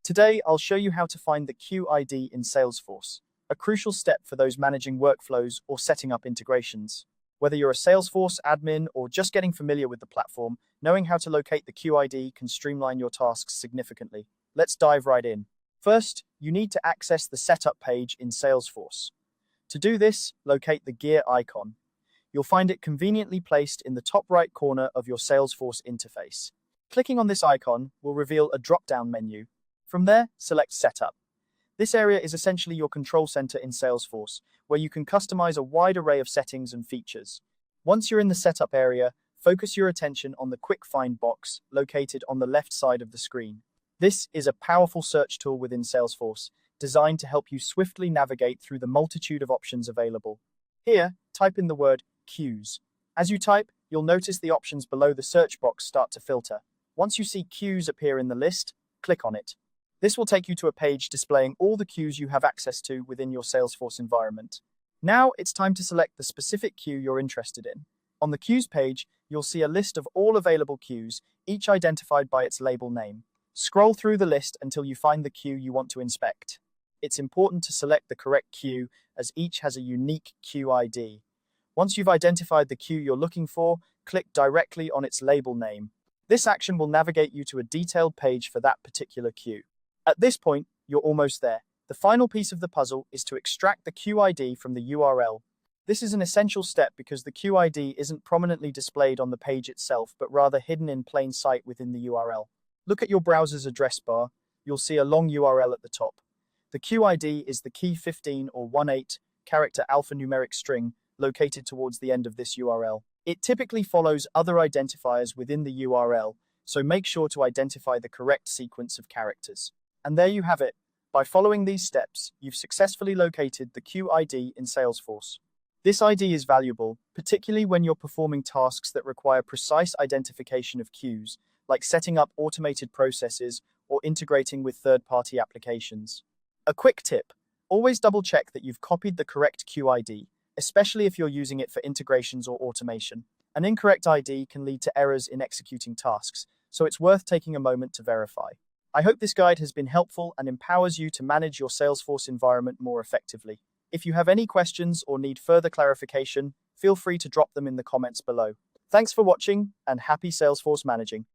Today, I'll show you how to find the queue ID in Salesforce, a crucial step for those managing workflows or setting up integrations. Whether you're a Salesforce admin or just getting familiar with the platform, knowing how to locate the queue ID can streamline your tasks significantly. Let's dive right in. First, you need to access the setup page in Salesforce. To do this, locate the gear icon. You'll find it conveniently placed in the top right corner of your Salesforce interface. Clicking on this icon will reveal a drop-down menu. From there, select Setup. This area is essentially your control center in Salesforce, where you can customize a wide array of settings and features. Once you're in the setup area, focus your attention on the Quick Find box located on the left side of the screen. This is a powerful search tool within Salesforce, designed to help you swiftly navigate through the multitude of options available. Here, type in the word queues. As you type, you'll notice the options below the search box start to filter. Once you see queues appear in the list, click on it. This will take you to a page displaying all the queues you have access to within your Salesforce environment. Now it's time to select the specific queue you're interested in. On the queues page, you'll see a list of all available queues, each identified by its label name. Scroll through the list until you find the queue you want to inspect. It's important to select the correct queue, as each has a unique queue ID. Once you've identified the queue you're looking for, click directly on its label name. This action will navigate you to a detailed page for that particular queue. At this point, you're almost there. The final piece of the puzzle is to extract the queue ID from the URL. This is an essential step because the queue ID isn't prominently displayed on the page itself, but rather hidden in plain sight within the URL. Look at your browser's address bar. You'll see a long URL at the top. The queue ID is the key 15 or 18 character alphanumeric string located towards the end of this URL. It typically follows other identifiers within the URL, so make sure to identify the correct sequence of characters. And there you have it. By following these steps, you've successfully located the queue ID in Salesforce. This ID is valuable, particularly when you're performing tasks that require precise identification of queues, like setting up automated processes or integrating with third-party applications. A quick tip: always double-check that you've copied the correct queue ID, especially if you're using it for integrations or automation. An incorrect ID can lead to errors in executing tasks, so it's worth taking a moment to verify. I hope this guide has been helpful and empowers you to manage your Salesforce environment more effectively. If you have any questions or need further clarification, feel free to drop them in the comments below. Thanks for watching, and happy Salesforce managing.